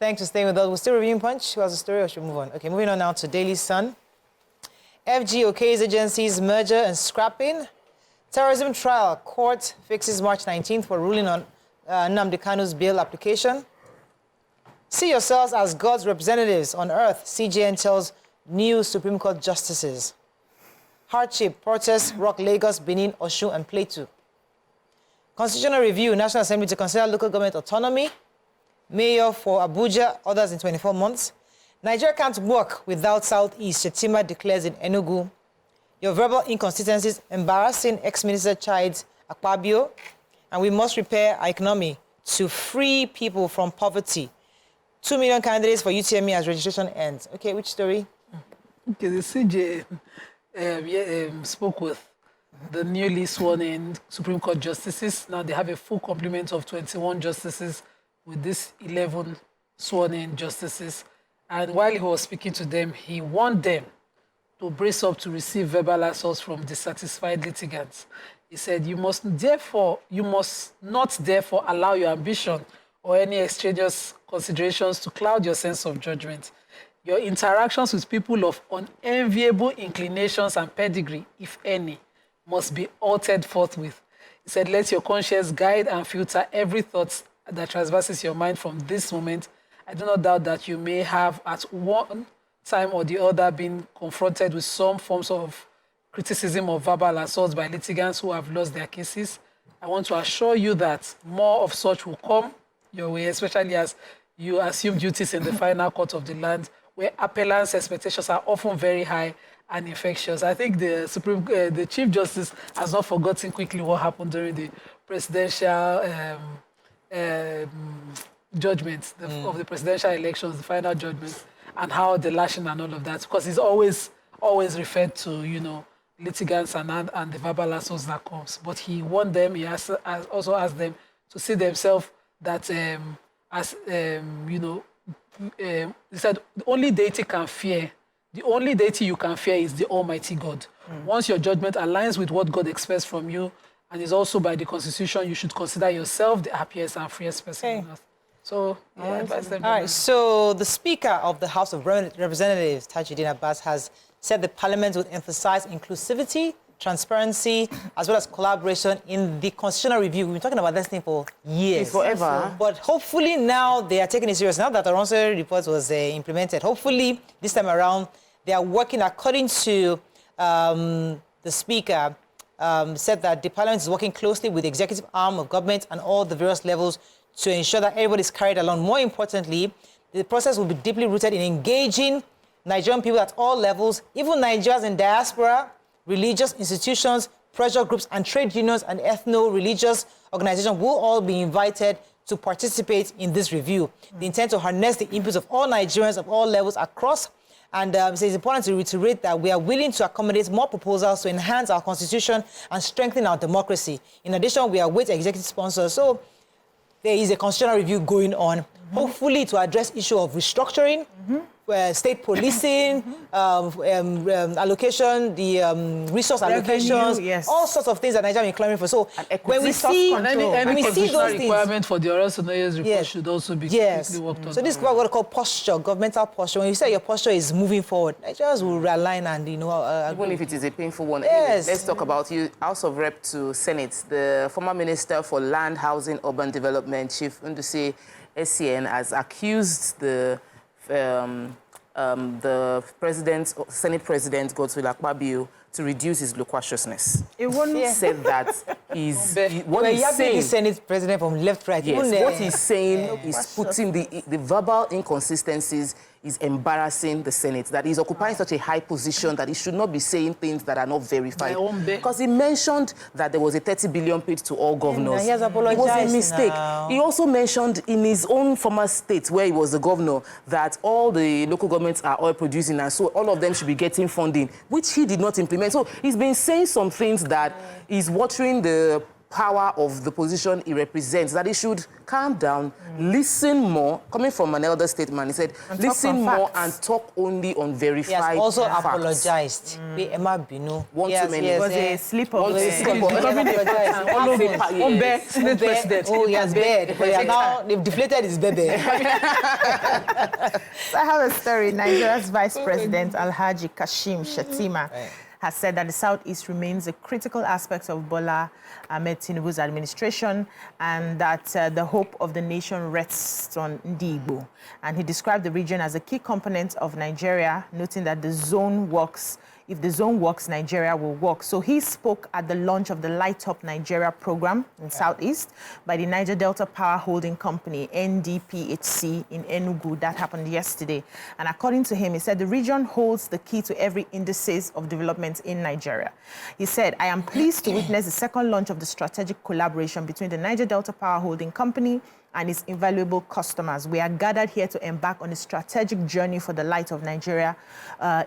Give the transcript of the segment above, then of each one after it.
Thanks for staying with us. We're still reviewing Punch. Who has a story or should we move on? Okay, moving on now to Daily Sun. FG okays agencies merger and scrapping. Terrorism trial. Court fixes March 19th for ruling on Nnamdi Kanu's bail application. See yourselves as God's representatives on earth. CJN tells new Supreme Court justices. Hardship. Protests rock Lagos, Benin, Osun, and Plateau. Constitutional review. National Assembly to consider local government autonomy. Mayor for Abuja, others in 24 months. Nigeria can't work without Southeast, Shetima declares in Enugu. Your verbal inconsistencies embarrassing ex-minister chides Akpabio. And we must repair our economy to free people from poverty. 2 million candidates for UTME as registration ends. Okay, which story? Okay, the CJ spoke with the newly sworn-in Supreme Court justices. Now they have a full complement of 21 justices with these 11 sworn-in justices. And while he was speaking to them, he warned them to brace up to receive verbal assaults from dissatisfied litigants. He said, you must not therefore allow your ambition or any extraneous considerations to cloud your sense of judgment. Your interactions with people of unenviable inclinations and pedigree, if any, must be altered forthwith. He said, let your conscience guide and filter every thought that traverses your mind from this moment. I do not doubt that you may have at one time or the other been confronted with some forms of criticism or verbal assaults by litigants who have lost their cases. I want to assure you that more of such will come your way, especially as you assume duties in the final court of the land, where appellants' expectations are often very high and infectious. I think the Chief Justice has not forgotten quickly what happened during the presidential judgments of the presidential elections, the final judgments, and how the lashing and all of that, because he's always referred to, you know, litigants and the verbal assaults that comes. But he warned them, he also asked them to see themselves that, he said, the only deity you can fear is the Almighty God. Once your judgment aligns with what God expects from you, and is also by the Constitution, you should consider yourself the happiest and freest person on earth. So, advise them. All right, so the Speaker of the House of Representatives, Tajuddin Abbas, has said the Parliament would emphasize inclusivity, transparency, as well as collaboration in the constitutional review. We've been talking about this thing for years. It's forever. But hopefully now they are taking it serious. Now that the Ronson report was implemented, hopefully this time around they are working according to the Speaker, said that the Parliament is working closely with the executive arm of government and all the various levels to ensure that everybody is carried along. More importantly, the process will be deeply rooted in engaging Nigerian people at all levels, even Nigerians in diaspora, religious institutions, pressure groups, and trade unions and ethno-religious organizations will all be invited to participate in this review. The intent to harness the inputs of all Nigerians of all levels across. And so it's important to reiterate that we are willing to accommodate more proposals to enhance our constitution and strengthen our democracy. In addition, we are with executive sponsors. So there is a constitutional review going on, hopefully to address issue of restructuring, state policing, allocation, the resource allocations, yes. all sorts of things that Nigeria is clamoring for. So when we see, any those things, requirement for the Orosanoye's report should also be quickly worked on. So this is what we call posture, governmental posture. When you say your posture is moving forward, Nigerians will realign and, you know... even if it is a painful one. Yes. Anyway, let's talk about you, House of Rep to Senate. The former Minister for Land, Housing, Urban Development, Chief Nduse SCN, has accused the Senate President, Godswill Akpabio, to reduce his loquaciousness. He said that what he's saying... the Senate President from left, right. Yes, what he's saying is putting the verbal inconsistencies is embarrassing the Senate, that he's occupying such a high position that he should not be saying things that are not verified. Because he mentioned that there was a 30 billion paid to all governors. He has apologized. It was a mistake. Now. He also mentioned in his own former state, where he was the governor, that all the local governments are oil producing, and so all of them should be getting funding, which he did not implement. So he's been saying some things that is watering the power of the position he represents, that he should calm down, listen more. Coming from an elder statesman, he said, listen more and talk only on verified facts. He has also apologized. One too many. It was a slip of president. Oh, he has bed. Now they've deflated his baby. So I have a story. Nigeria's Vice President Alhaji Shettima has said that the Southeast remains a critical aspect of Bola Ahmed Tinubu's administration and that the hope of the nation rests on Ndigbo. And he described the region as a key component of Nigeria, noting that the zone works. If the zone works, Nigeria will work. So he spoke at the launch of the Light Up Nigeria program in Southeast by the Niger Delta Power Holding Company, NDPHC, in Enugu. That happened yesterday. And according to him, he said the region holds the key to every indices of development in Nigeria. He said, I am pleased to witness the second launch of the strategic collaboration between the Niger Delta Power Holding Company and its invaluable customers. We are gathered here to embark on a strategic journey for the light of Nigeria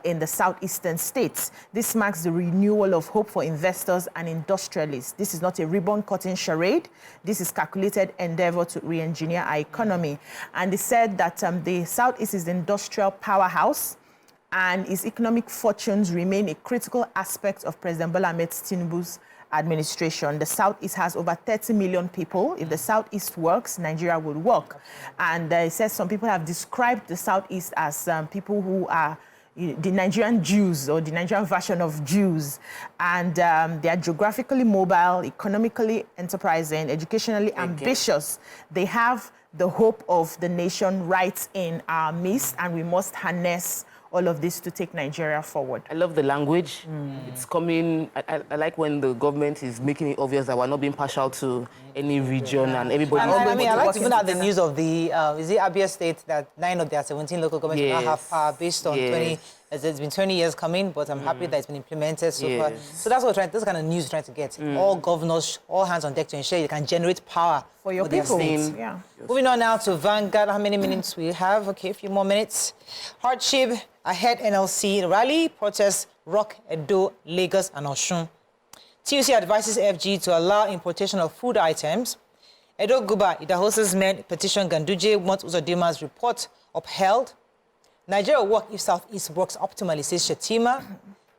in the southeastern states. This marks the renewal of hope for investors and industrialists. This is not a ribbon-cutting charade. This is calculated endeavor to re-engineer our economy. And they said that the southeast is the industrial powerhouse and its economic fortunes remain a critical aspect of President Bola Ahmed Tinubu's administration. The Southeast has over 30 million people. If the Southeast works, Nigeria will work. And it says some people have described the Southeast as people who are the Nigerian Jews or the Nigerian version of Jews. And they are geographically mobile, economically enterprising, educationally ambitious. They have the hope of the nation right in our midst, and we must harness all of this to take Nigeria forward. I love the language. It's coming. I like when the government is making it obvious that we're not being partial to any region and everybody. I mean, I like to find out the news of the, is it Abia State that 9 of their 17 local governments now have power based on 20, it's been 20 years coming, but I'm happy that it's been implemented so far. So that's what we're trying, this kind of news we're trying to get. All governors, all hands on deck to ensure you can generate power for your people. Yeah. Moving on now to Vanguard. How many minutes we have? Okay, a few more minutes. Hardship ahead NLC rally, protests rock Edo, Lagos and Osun. TUC advises FG to allow importation of food items. Edo Guba, Idahosa's men petition Ganduje wants Uzodima's report upheld. Nigeria will work if Southeast works optimally, says Shettima.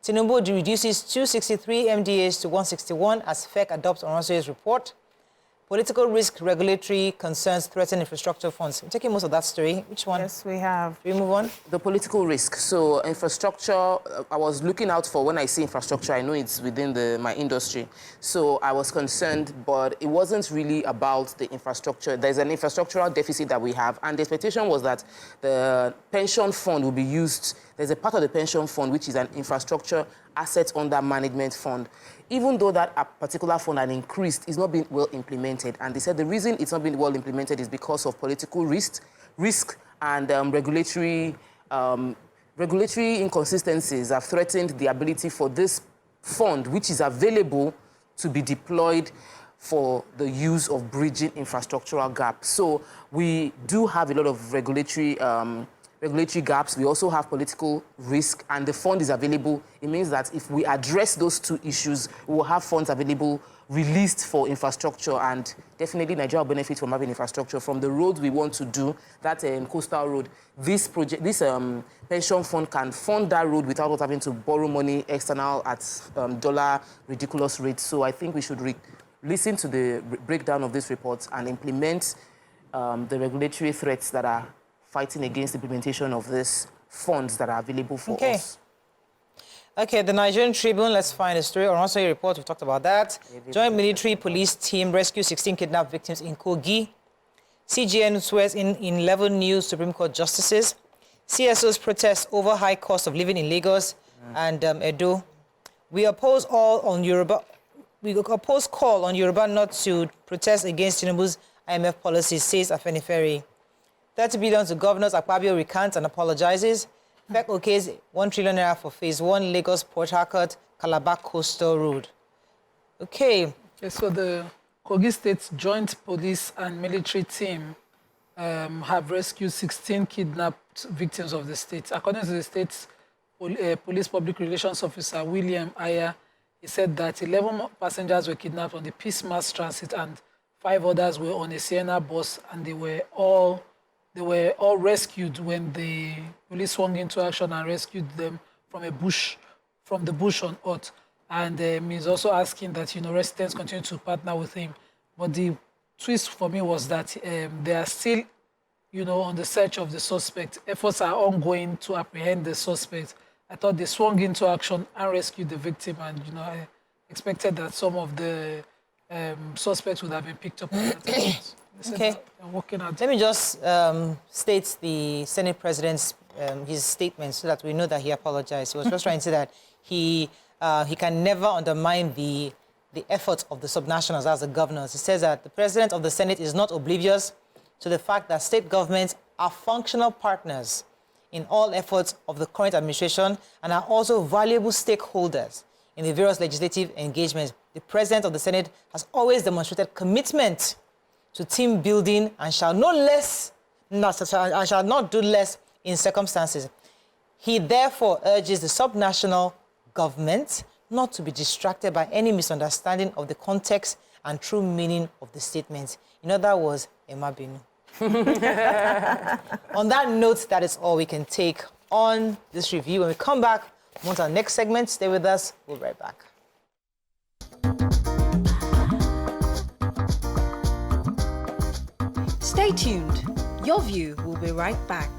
Tinubu reduces 263 MDAs to 161 as FEC adopts Oronsoye's report. Political risk, regulatory concerns threaten infrastructure funds. I'm taking most of that story. Which one? Yes, we have. Do we move on? The political risk. So infrastructure, I was looking out for when I see infrastructure, I know it's within my industry. So I was concerned, but it wasn't really about the infrastructure. There's an infrastructural deficit that we have, and the expectation was that the pension fund will be used. There's a part of the pension fund which is an infrastructure asset under management fund. Even though that particular fund had increased, it's not been well implemented. And they said the reason it's not been well implemented is because of political risk and regulatory inconsistencies have threatened the ability for this fund, which is available, to be deployed for the use of bridging infrastructural gaps. So we do have a lot of regulatory gaps. We also have political risk, and the fund is available. It means that if we address those two issues, we will have funds available, released for infrastructure, and definitely Nigeria will benefit from having infrastructure. From the roads we want to do, that coastal road, this pension fund can fund that road without having to borrow money external at dollar ridiculous rates. So I think we should listen to the breakdown of this report and implement the regulatory threats that are fighting against the implementation of these funds that are available for us. Okay, the Nigerian Tribune, let's find a story. Oronsoye report, we talked about that. Joint military police team rescues 16 kidnapped victims in Kogi. CGN swears in 11 new Supreme Court justices. CSOs protest over high cost of living in Lagos and Edo. We oppose call on Yoruba not to protest against Tinubu's IMF policy, says Afenifere. 30 billion to governors. Akpabio recants and apologizes. FEC okays 1 trillion naira for phase 1, Lagos, Port Harcourt, Calabar Coastal Road. Okay. So the Kogi State Joint Police and Military Team have rescued 16 kidnapped victims of the state. According to the state's police public relations officer, William Aya, He said that 11 passengers were kidnapped on the Peace Mass Transit and 5 others were on a Sienna bus, and they were all rescued when the police swung into action and rescued them from the bush on earth. And he's also asking that, residents continue to partner with him. But the twist for me was that they are still, on the search of the suspect. Efforts are ongoing to apprehend the suspect. I thought they swung into action and rescued the victim, and I expected that some of the suspects would have been picked up. Okay. Let me just state the Senate President's his statement so that we know that he apologized. He was just trying to say that he can never undermine the efforts of the subnationals as the governors. He says that the President of the Senate is not oblivious to the fact that state governments are functional partners in all efforts of the current administration and are also valuable stakeholders in the various legislative engagements. The President of the Senate has always demonstrated commitment to team building and shall not do less in circumstances. He therefore urges the subnational government not to be distracted by any misunderstanding of the context and true meaning of the statement. In other words, Emma Binu. On that note, that is all we can take on this review. When we come back, move on to our next segment. Stay with us. We'll be right back. Stay tuned. Your View will be right back.